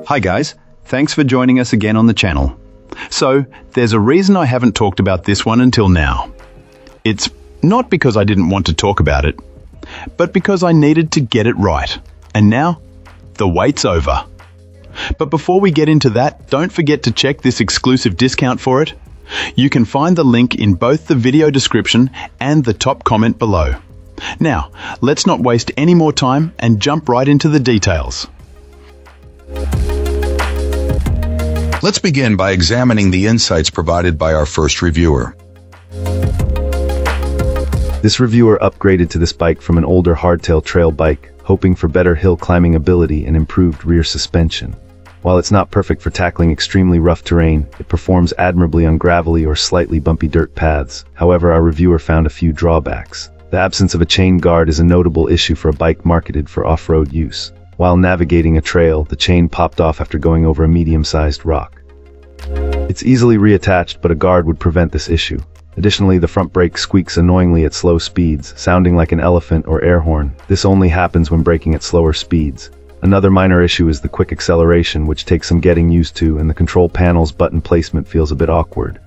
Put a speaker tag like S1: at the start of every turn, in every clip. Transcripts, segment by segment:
S1: Hi guys, thanks for joining us again on the channel. So, there's a reason I haven't talked about this one until now. It's not because I didn't want to talk about it, but because I needed to get it right. And now, the wait's over. But before we get into that, don't forget to check this exclusive discount for it. You can find the link in both the video description and the top comment below. Now, let's not waste any more time and jump right into the details.
S2: Let's begin by examining the insights provided by our first reviewer.
S3: This reviewer upgraded to this bike from an older hardtail trail bike, hoping for better hill climbing ability and improved rear suspension. While it's not perfect for tackling extremely rough terrain, it performs admirably on gravelly or slightly bumpy dirt paths. However, our reviewer found a few drawbacks. The absence of a chain guard is a notable issue for a bike marketed for off-road use. While navigating a trail, the chain popped off after going over a medium-sized rock. It's easily reattached, but a guard would prevent this issue. Additionally, the front brake squeaks annoyingly at slow speeds, sounding like an elephant or air horn. This only happens when braking at slower speeds. Another minor issue is the quick acceleration, which takes some getting used to, and the control panel's button placement feels a bit awkward.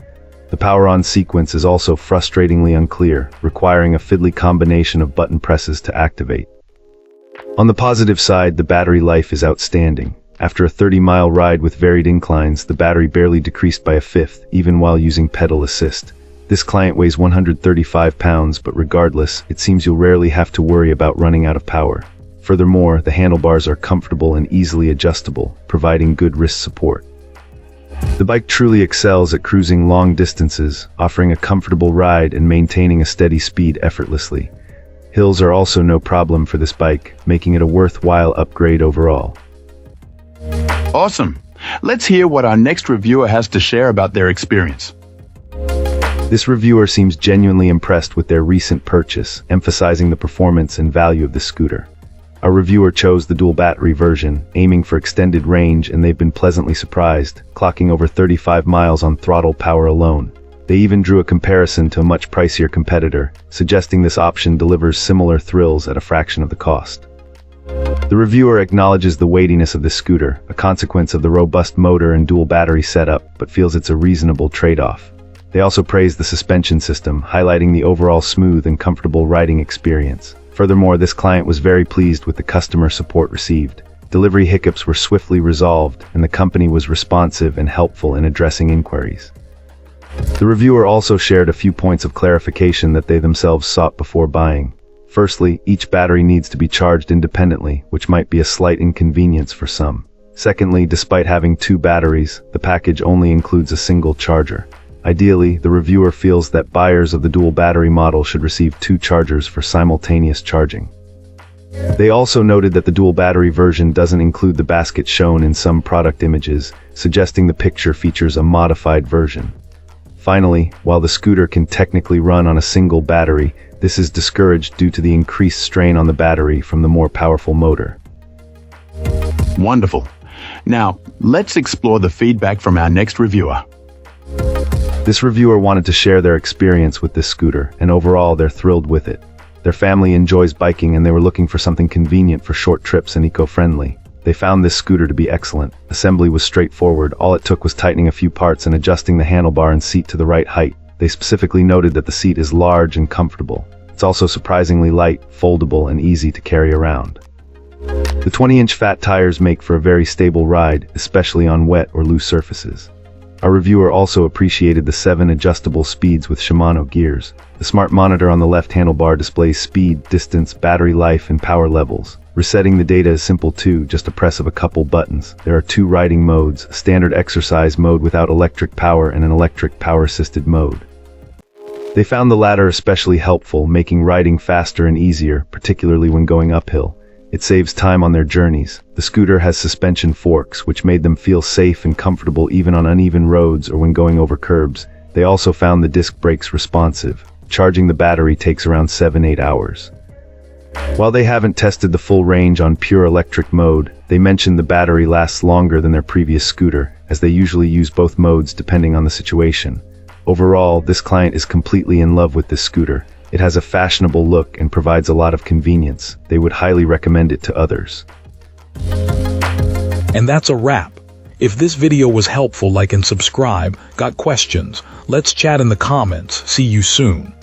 S3: The power-on sequence is also frustratingly unclear, requiring a fiddly combination of button presses to activate. On the positive side, the battery life is outstanding. After a 30-mile ride with varied inclines, the battery barely decreased by a fifth, even while using pedal assist. This client weighs 135 pounds, but regardless, it seems you'll rarely have to worry about running out of power. Furthermore, the handlebars are comfortable and easily adjustable, providing good wrist support. The bike truly excels at cruising long distances, offering a comfortable ride and maintaining a steady speed effortlessly. Hills are also no problem for this bike, making it a worthwhile upgrade overall.
S1: Awesome! Let's hear what our next reviewer has to share about their experience.
S3: This reviewer seems genuinely impressed with their recent purchase, emphasizing the performance and value of the scooter. Our reviewer chose the dual battery version, aiming for extended range, and they've been pleasantly surprised, clocking over 35 miles on throttle power alone. They even drew a comparison to a much pricier competitor, suggesting this option delivers similar thrills at a fraction of the cost. The reviewer acknowledges the weightiness of this scooter, a consequence of the robust motor and dual battery setup, but feels it's a reasonable trade-off. They also praise the suspension system, highlighting the overall smooth and comfortable riding experience. Furthermore, this client was very pleased with the customer support received. Delivery hiccups were swiftly resolved, and the company was responsive and helpful in addressing inquiries. The reviewer also shared a few points of clarification that they themselves sought before buying. Firstly, each battery needs to be charged independently, which might be a slight inconvenience for some. Secondly, despite having two batteries, the package only includes a single charger. Ideally, the reviewer feels that buyers of the dual battery model should receive two chargers for simultaneous charging. They also noted that the dual battery version doesn't include the basket shown in some product images, suggesting the picture features a modified version. Finally, while the scooter can technically run on a single battery, this is discouraged due to the increased strain on the battery from the more powerful motor.
S1: Wonderful. Now, let's explore the feedback from our next reviewer.
S3: This reviewer wanted to share their experience with this scooter, and overall they're thrilled with it. Their family enjoys biking and they were looking for something convenient for short trips and eco-friendly. They found this scooter to be excellent. Assembly was straightforward, all it took was tightening a few parts and adjusting the handlebar and seat to the right height. They specifically noted that the seat is large and comfortable. It's also surprisingly light, foldable, and easy to carry around. The 20-inch fat tires make for a very stable ride, especially on wet or loose surfaces. Our reviewer also appreciated the 7 adjustable speeds with Shimano gears. The smart monitor on the left handlebar displays speed, distance, battery life, and power levels. Resetting the data is simple too, just a press of a couple buttons. There are 2 riding modes, a standard exercise mode without electric power and an electric power-assisted mode. They found the latter especially helpful, making riding faster and easier, particularly when going uphill. It saves time on their journeys. The scooter has suspension forks, which made them feel safe and comfortable even on uneven roads or when going over curbs. They also found the disc brakes responsive. Charging the battery takes around 7-8 hours. While they haven't tested the full range on pure electric mode, they mentioned the battery lasts longer than their previous scooter, as they usually use both modes depending on the situation. Overall, this client is completely in love with this scooter. It has a fashionable look and provides a lot of convenience. They would highly recommend it to others.
S4: And that's a wrap. If this video was helpful, like and subscribe. Got questions? Let's chat in the comments. See you soon.